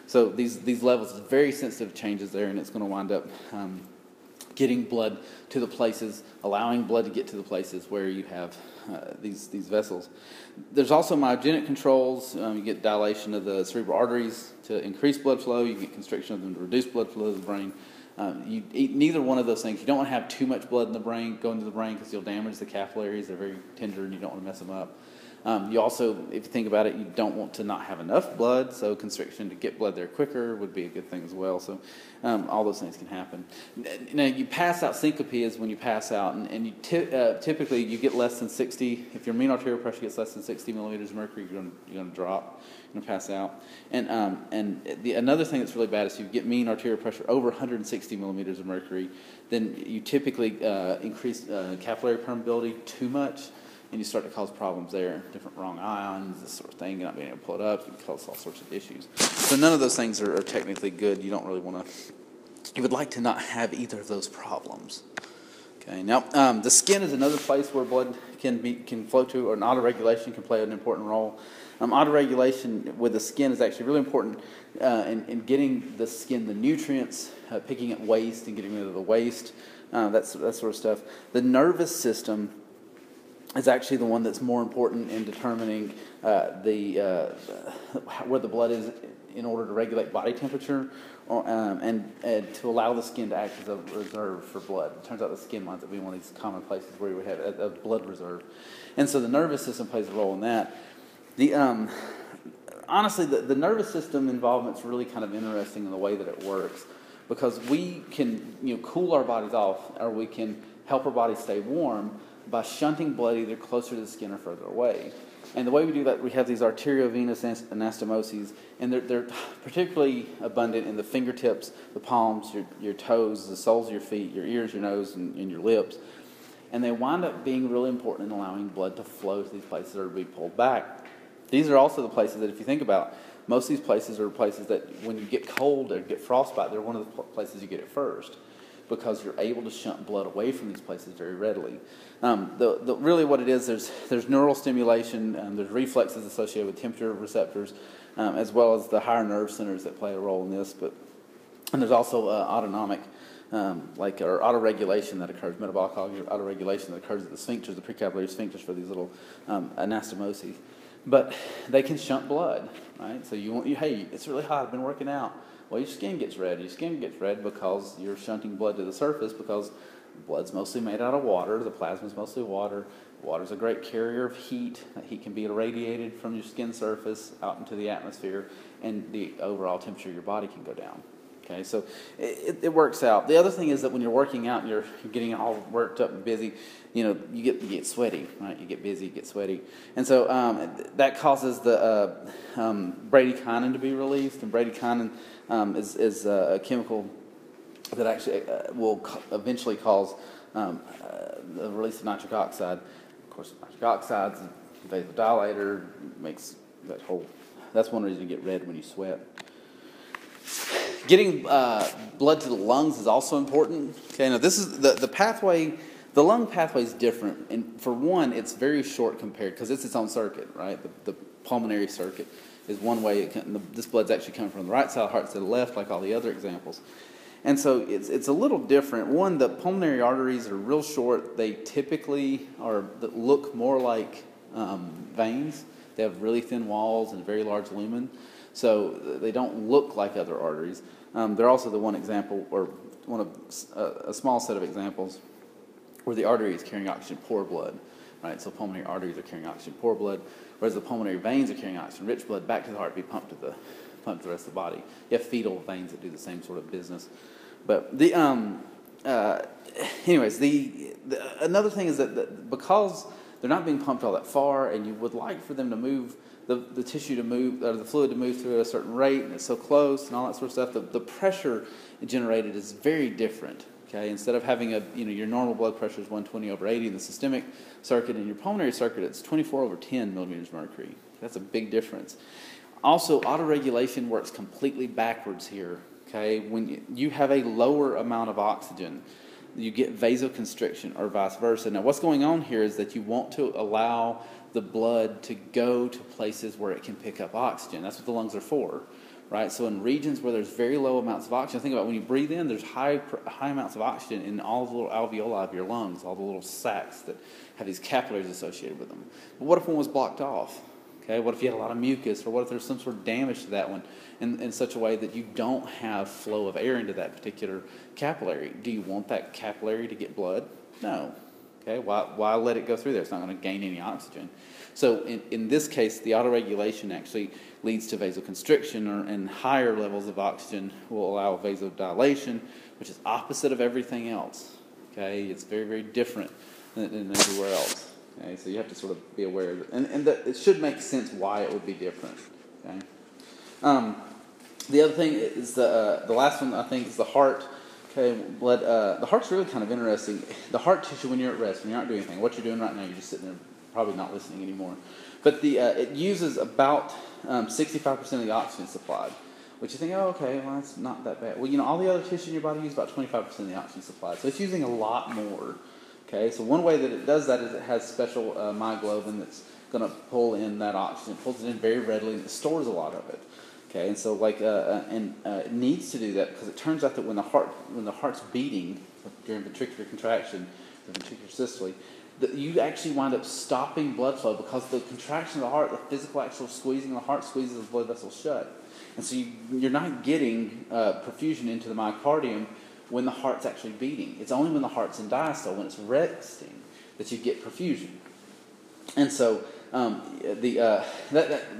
Speaker 1: So these levels are very sensitive changes there, and it's going to wind up getting blood to the places, allowing blood to get to the places where you have these vessels. There's also myogenic controls. You get dilation of the cerebral arteries to increase blood flow. You get constriction of them to reduce blood flow to the brain. You eat neither one of those things. You don't want to have too much blood in the brain going to the brain because you'll damage the capillaries. They're very tender and you don't want to mess them up. You also, if you think about it, you don't want to not have enough blood, so constriction to get blood there quicker would be a good thing as well. So all those things can happen. Now, you pass out, syncope is when you pass out, and you typically you get less than 60. If your mean arterial pressure gets less than 60 millimeters of mercury, you're going to drop, you're going to pass out. And another thing that's really bad is if you get mean arterial pressure over 160 millimeters of mercury, then you typically increase capillary permeability too much, and you start to cause problems there, different wrong ions, this sort of thing. You're not being able to pull it up. You can cause all sorts of issues. So none of those things are technically good. You don't really want to. You would like to not have either of those problems. Okay. Now, the skin is another place where blood can flow to, or an autoregulation can play an important role. Autoregulation with the skin is actually really important in getting the skin the nutrients, picking up waste and getting rid of the waste, that sort of stuff. The nervous system is actually the one that's more important in determining where the blood is in order to regulate body temperature, and to allow the skin to act as a reserve for blood. It turns out the skin winds up being one of these common places where you would have a blood reserve. And so the nervous system plays a role in that. Honestly, the nervous system involvement is really kind of interesting in the way that it works, because we can cool our bodies off, or we can help our bodies stay warm by shunting blood either closer to the skin or further away. And the way we do that, we have these arteriovenous anastomoses, and they're particularly abundant in the fingertips, the palms, your toes, the soles of your feet, your ears, your nose, and your lips. And they wind up being really important in allowing blood to flow to these places that are to be pulled back. These are also the places that, if you think about, most of these places are places that when you get cold or get frostbite, they're one of the places you get it first, because you're able to shunt blood away from these places very readily. Really what it is, there's neural stimulation, there's reflexes associated with temperature receptors, as well as the higher nerve centers that play a role in this. And there's also autonomic, or autoregulation that occurs, metabolic autoregulation that occurs at the sphincters, the precapillary sphincters for these little anastomoses. But they can shunt blood, right? So hey, it's really hot, I've been working out. Well, your skin gets red. Your skin gets red because you're shunting blood to the surface, because blood's mostly made out of water. The plasma's mostly water. Water's a great carrier of heat. That heat can be irradiated from your skin surface out into the atmosphere, and the overall temperature of your body can go down. Okay, so it works out. The other thing is that when you're working out and you're getting all worked up and busy, you get sweaty, right? You get busy, you get sweaty. And so that causes the bradykinin to be released, and bradykinin is a chemical that actually will eventually cause the release of nitric oxide. Of course, nitric oxide's a vasodilator, makes that's one reason you get red when you sweat. Getting blood to the lungs is also important. Okay, now this is the pathway. The lung pathway is different, and for one, it's very short compared, because it's its own circuit, right? The pulmonary circuit is one way. This blood's actually coming from the right side of the heart to the left, like all the other examples. And so it's a little different. One, the pulmonary arteries are real short. They typically look more like veins. They have really thin walls and very large lumen, so they don't look like other arteries. They're also the one example, or one of a small set of examples, where the artery is carrying oxygen poor blood, right? So pulmonary arteries are carrying oxygen poor blood, whereas the pulmonary veins are carrying oxygen rich blood back to the heart to be pumped to the rest of the body. You have fetal veins that do the same sort of business. But the anyways, another thing is that because they're not being pumped all that far, and you would like for them to move, the tissue to move, or the fluid to move through at a certain rate, and it's so close and all that sort of stuff, the pressure generated is very different. Okay, instead of having your normal blood pressure is 120/80 in the systemic circuit, in your pulmonary circuit it's 24/10 millimeters mercury. That's a big difference. Also, autoregulation works completely backwards here. Okay, when you have a lower amount of oxygen, you get vasoconstriction, or vice versa. Now, what's going on here is that you want to allow the blood to go to places where it can pick up oxygen. That's what the lungs are for, right? So in regions where there's very low amounts of oxygen, think about when you breathe in, there's high amounts of oxygen in all the little alveoli of your lungs, all the little sacs that have these capillaries associated with them. But what if one was blocked off? Okay, what if you had a lot of mucus, or what if there's some sort of damage to that one in such a way that you don't have flow of air into that particular capillary? Do you want that capillary to get blood? No. Okay, why let it go through there? It's not going to gain any oxygen. So in this case, the autoregulation actually leads to vasoconstriction, and higher levels of oxygen will allow vasodilation, which is opposite of everything else. Okay, it's very, very different than everywhere else. Okay, so you have to sort of be aware of it. And it should make sense why it would be different. Okay. The other thing is the last one, I think, is the heart. Okay, blood. The heart's really kind of interesting. The heart tissue, when you're at rest, when you're not doing anything, what you're doing right now, you're just sitting there, probably not listening anymore. But it uses about 65% of the oxygen supplied, which you think, oh, okay, well, that's not that bad. Well, all the other tissue in your body uses about 25% of the oxygen supplied, so it's using a lot more. Okay, so one way that it does that is it has special myoglobin that's going to pull in that oxygen. It pulls it in very readily, and it stores a lot of it. Okay, and so it needs to do that because it turns out that when the heart's beating during ventricular contraction, or ventricular systole, that you actually wind up stopping blood flow because the contraction of the heart, the physical actual squeezing of the heart, squeezes the blood vessels shut, and so you're not getting perfusion into the myocardium when the heart's actually beating. It's only when the heart's in diastole, when it's resting, that you get perfusion. And so the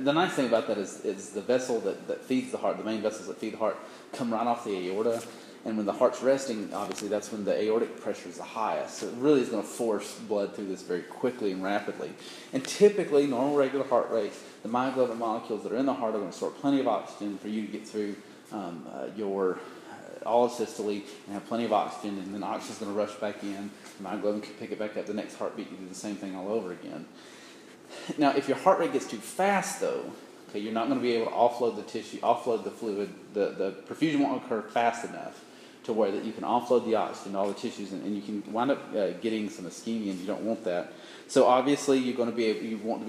Speaker 1: nice thing about that is the vessel that feeds the heart, the main vessels that feed the heart, come right off the aorta. And when the heart's resting, obviously that's when the aortic pressure is the highest. So it really is going to force blood through this very quickly and rapidly. And typically, normal regular heart rate, the myoglobin molecules that are in the heart are going to store plenty of oxygen for you to get through your all of systole and have plenty of oxygen, and then oxygen's going to rush back in. The myoglobin can pick it back up. The next heartbeat, you do the same thing all over again. Now, if your heart rate gets too fast, though, okay, you're not going to be able to offload the tissue, offload the fluid. The perfusion won't occur fast enough to where that you can offload the oxygen to all the tissues, and you can wind up getting some ischemia, and you don't want that. So obviously, you want to be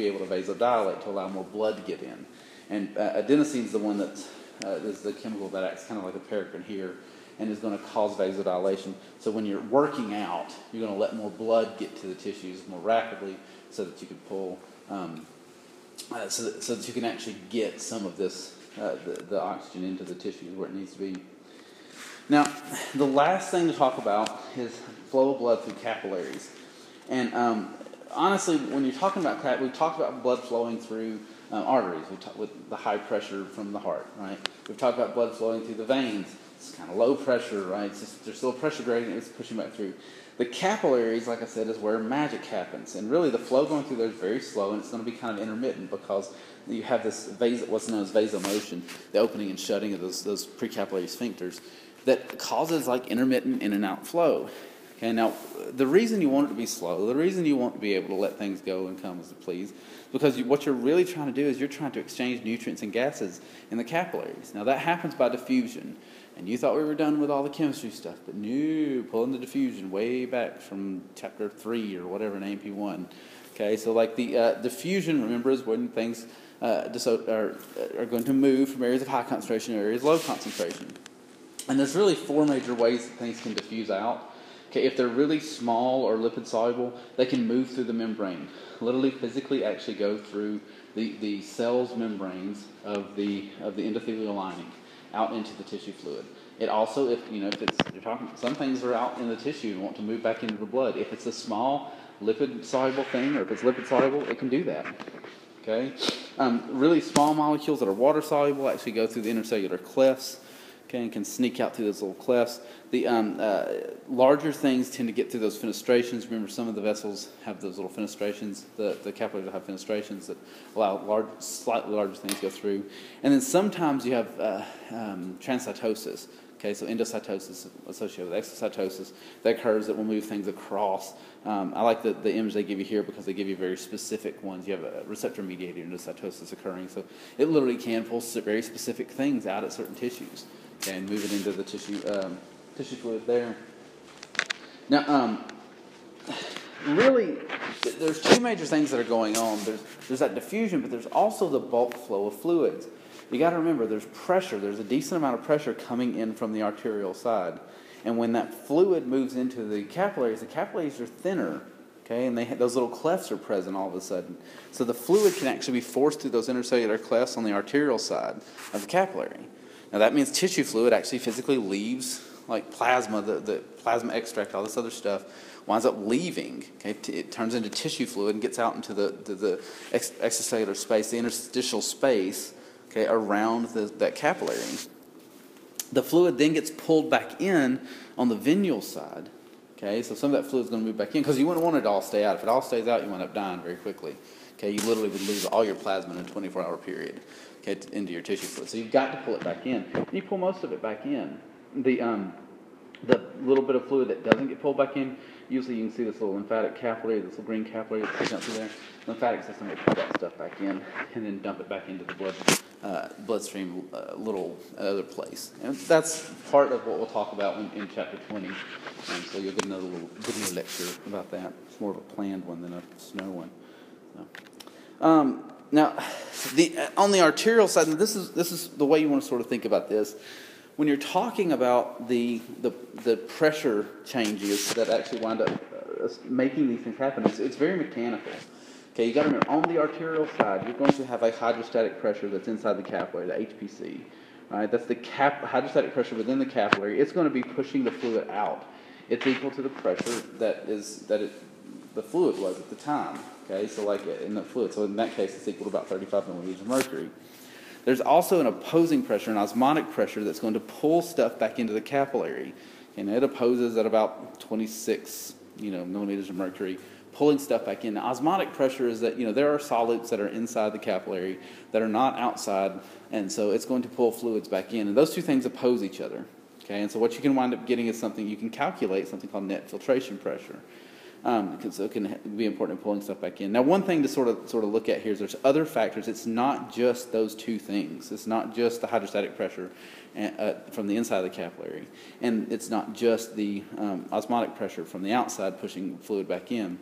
Speaker 1: able to vasodilate to allow more blood to get in. And adenosine is the one that's is the chemical that acts kind of like a paracrine here, and is going to cause vasodilation. So when you're working out, you're going to let more blood get to the tissues more rapidly, so that you can pull, so that you can actually get some of this the oxygen into the tissues where it needs to be. Now, the last thing to talk about is flow of blood through capillaries. And honestly, when you're talking about we talked about blood flowing through arteries. With the high pressure from the heart, right? We've talked about blood flowing through the veins. It's kind of low pressure, right? There's still a pressure gradient. It's pushing back through. The capillaries, like I said, is where magic happens. And really, the flow going through there is very slow, and it's going to be kind of intermittent because you have this what's known as vasomotion, the opening and shutting of those precapillary sphincters, that causes like intermittent in and out flow. Okay, now the reason you want it to be slow, the reason you want to be able to let things go and come as it please, because what you're really trying to do is you're trying to exchange nutrients and gases in the capillaries. Now that happens by diffusion, and you thought we were done with all the chemistry stuff, but no, pulling the diffusion way back from chapter 3 or whatever in AP1. Okay, so like the diffusion, remember, is when things are going to move from areas of high concentration to areas of low concentration. And there's really 4 major ways that things can diffuse out. Okay, if they're really small or lipid soluble, they can move through the membrane. Literally, physically, actually go through the cell's membranes of the endothelial lining out into the tissue fluid. It also, if you're talking, some things are out in the tissue and want to move back into the blood. If it's a small lipid soluble thing, or if it's lipid soluble, it can do that. Okay, really small molecules that are water soluble actually go through the intercellular clefts. Okay, and can sneak out through those little clefts. The larger things tend to get through those fenestrations. Remember, some of the vessels have those little fenestrations. The capillaries have fenestrations that allow slightly larger things to go through. And then sometimes you have transcytosis. Okay, so endocytosis associated with exocytosis that occurs that will move things across. I like the image they give you here because they give you very specific ones. You have a receptor-mediated endocytosis occurring, so it literally can pull very specific things out of certain tissues, okay, and move it into the tissue fluid there. Now, really, there's two major things that are going on. There's that diffusion, but there's also the bulk flow of fluids. You got to remember, there's pressure. There's a decent amount of pressure coming in from the arterial side. And when that fluid moves into the capillaries are thinner, okay, and those little clefts are present all of a sudden. So the fluid can actually be forced through those intercellular clefts on the arterial side of the capillary. Now that means tissue fluid actually physically leaves, like plasma, the plasma extract, all this other stuff, winds up leaving. Okay, it turns into tissue fluid and gets out into the extracellular space, the interstitial space, okay, around that capillary. The fluid then gets pulled back in on the venual side. Okay, so some of that fluid is going to move back in because you wouldn't want it to all stay out. If it all stays out, you wind up dying very quickly. Okay, you literally would lose all your plasma in a 24-hour period, okay, into your tissue fluid. So you've got to pull it back in. And you pull most of it back in. The little bit of fluid that doesn't get pulled back in, usually you can see this little lymphatic capillary, this little green capillary that's sticking out through there. The lymphatic system will pull that stuff back in and then dump it back into the bloodstream, little other place. And that's part of what we'll talk about in chapter 20. So you'll get another lecture about that. It's more of a planned one than a snow one. So, now, on the arterial side, and this is the way you want to sort of think about this. When you're talking about the pressure changes that actually wind up making these things happen, it's very mechanical. Okay, you got to remember, on the arterial side, you're going to have a hydrostatic pressure that's inside the capillary, the HPC. Right? That's the hydrostatic pressure within the capillary. It's going to be pushing the fluid out. It's equal to the pressure the fluid was at the time. Okay, so like in the fluid, so in that case, it's equal to about 35 millimeters of mercury. There's also an opposing pressure, an osmotic pressure, that's going to pull stuff back into the capillary. And it opposes at about 26 millimeters of mercury, pulling stuff back in. Now, osmotic pressure is that there are solutes that are inside the capillary that are not outside, and so it's going to pull fluids back in. And those two things oppose each other. Okay, and so what you can wind up getting is something you can calculate, something called net filtration pressure. Because it can be important in pulling stuff back in. Now, one thing to sort of look at here is there's other factors. It's not just those two things. It's not just the hydrostatic pressure from the inside of the capillary, and it's not just the osmotic pressure from the outside pushing fluid back in.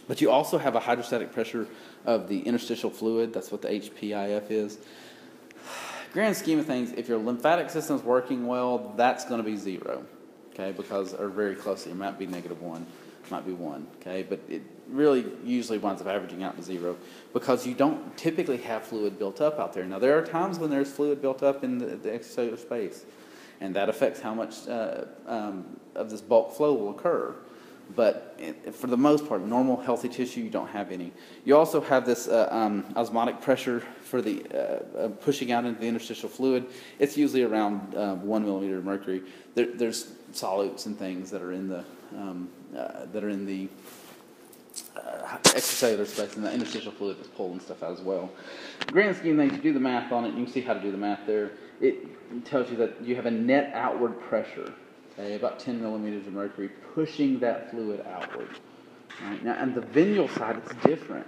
Speaker 1: But you also have a hydrostatic pressure of the interstitial fluid. That's what the HPIF is. Grand scheme of things, if your lymphatic system is working well, that's going to be 0, okay, or very close. It might be -1. Might be 1, okay, but it really usually winds up averaging out to 0 because you don't typically have fluid built up out there. Now, there are times when there's fluid built up in the extracellular space, and that affects how much of this bulk flow will occur. But for the most part, normal, healthy tissue, you don't have any. You also have this osmotic pressure for the pushing out into the interstitial fluid. It's usually around 1 millimeter of mercury. There's solutes and things that are in the extracellular space, and the interstitial fluid is pulling stuff out as well. Grand scheme of things, you do the math on it, you can see how to do the math there. It tells you that you have a net outward pressure, okay, about 10 millimeters of mercury, pushing that fluid outward. Right? Now, on the venual side, it's different.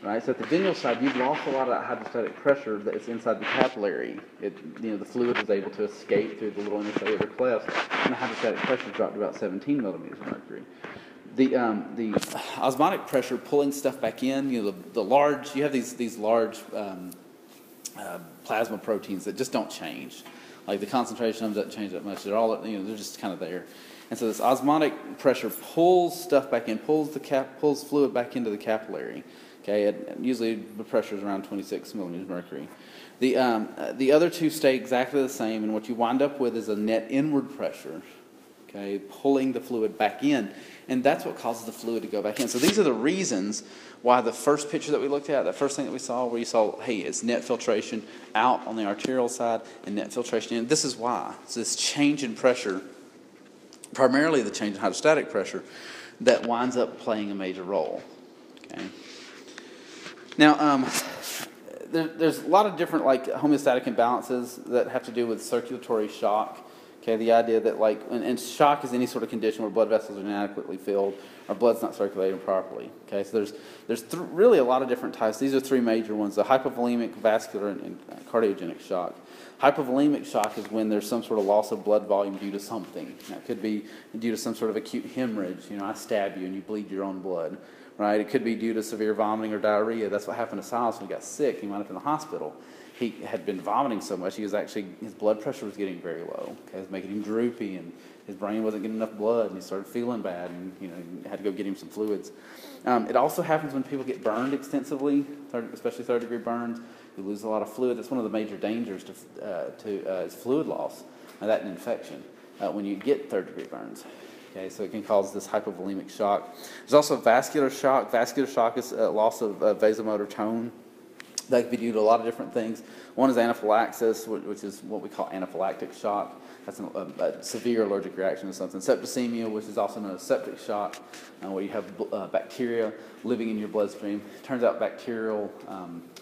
Speaker 1: Right? So at the venual side, you've lost a lot of that hydrostatic pressure that's inside the capillary. The fluid is able to escape through the little intercellular clefts, and the hydrostatic pressure dropped to about 17 millimeters of mercury. The osmotic pressure pulling stuff back in, you have these large plasma proteins that just don't change. Like the concentration of them doesn't change that much. They're all, they're just kind of there. And so this osmotic pressure pulls stuff back in, pulls fluid back into the capillary. Okay, and usually the pressure is around 26 millimeters mercury. The other two stay exactly the same, and what you wind up with is a net inward pressure. Okay, pulling the fluid back in, and that's what causes the fluid to go back in. So these are the reasons why the first picture that we looked at, the first thing that we saw, where you saw, hey, it's net filtration out on the arterial side and net filtration in. This is why. It's this change in pressure, primarily the change in hydrostatic pressure, that winds up playing a major role. Okay. Now, there's a lot of different homeostatic imbalances that have to do with circulatory shock. Okay, the idea that and shock is any sort of condition where blood vessels are inadequately filled or blood's not circulating properly. Okay, so there's really a lot of different types. These are three major ones: the hypovolemic, vascular, and cardiogenic shock. Hypovolemic shock is when there's some sort of loss of blood volume due to something. Now, it could be due to some sort of acute hemorrhage. I stab you and you bleed your own blood. Right? It could be due to severe vomiting or diarrhea. That's what happened to Silas when he got sick. He wound up in the hospital. He had been vomiting so much, his blood pressure was getting very low. Okay? It was making him droopy, and his brain wasn't getting enough blood, and he started feeling bad, and he had to go get him some fluids. It also happens when people get burned extensively, especially third-degree burns. You lose a lot of fluid. That's one of the major dangers is fluid loss, and that infection when you get third-degree burns. Okay, so it can cause this hypovolemic shock. There's also vascular shock. Vascular shock is a loss of vasomotor tone. That could be due to a lot of different things. One is anaphylaxis, which is what we call anaphylactic shock. That's a severe allergic reaction to something. Septicemia, which is also known as septic shock, where you have bacteria living in your bloodstream. It turns out bacterial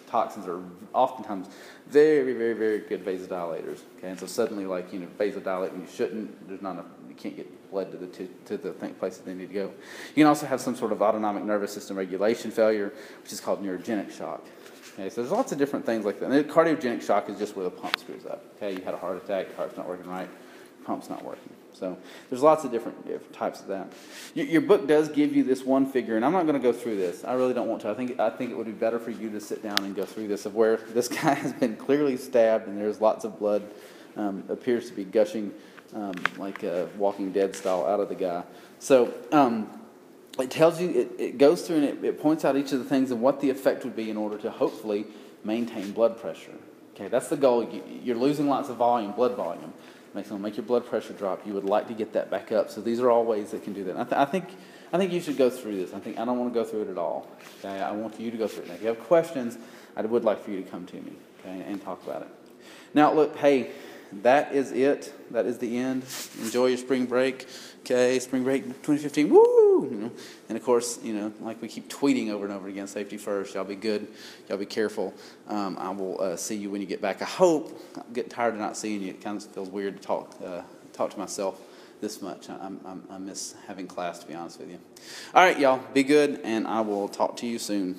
Speaker 1: toxins are oftentimes very, very, very good vasodilators. Okay, and so suddenly, vasodilate when you shouldn't, there's not enough. You can't get blood to the places they need to go. You can also have some sort of autonomic nervous system regulation failure, which is called neurogenic shock. Okay, so there's lots of different things like that. And cardiogenic shock is just where the pump screws up. Okay, you had a heart attack, your heart's not working right, your pump's not working. So there's lots of different types of that. Your book does give you this one figure, and I'm not going to go through this. I really don't want to. I think it would be better for you to sit down and go through this of where this guy has been clearly stabbed, and there's lots of blood, appears to be gushing like a Walking Dead style out of the guy. So it tells you, it goes through and it points out each of the things and what the effect would be in order to hopefully maintain blood pressure. Okay, that's the goal. You're losing lots of volume, blood volume. Make your blood pressure drop. You would like to get that back up. So these are all ways that can do that. I think you should go through this. I don't want to go through it at all. Okay, I want you to go through it. Now, if you have questions, I would like for you to come to me, okay, and talk about it. Now, look, hey, that is it. That is the end. Enjoy your spring break. Okay, spring break 2015. Woo! And of course, like we keep tweeting over and over again, safety first. Y'all be good. Y'all be careful. I will see you when you get back. I hope. I'm getting tired of not seeing you. It kind of feels weird to talk to myself this much. I miss having class, to be honest with you. All right, y'all. Be good, and I will talk to you soon.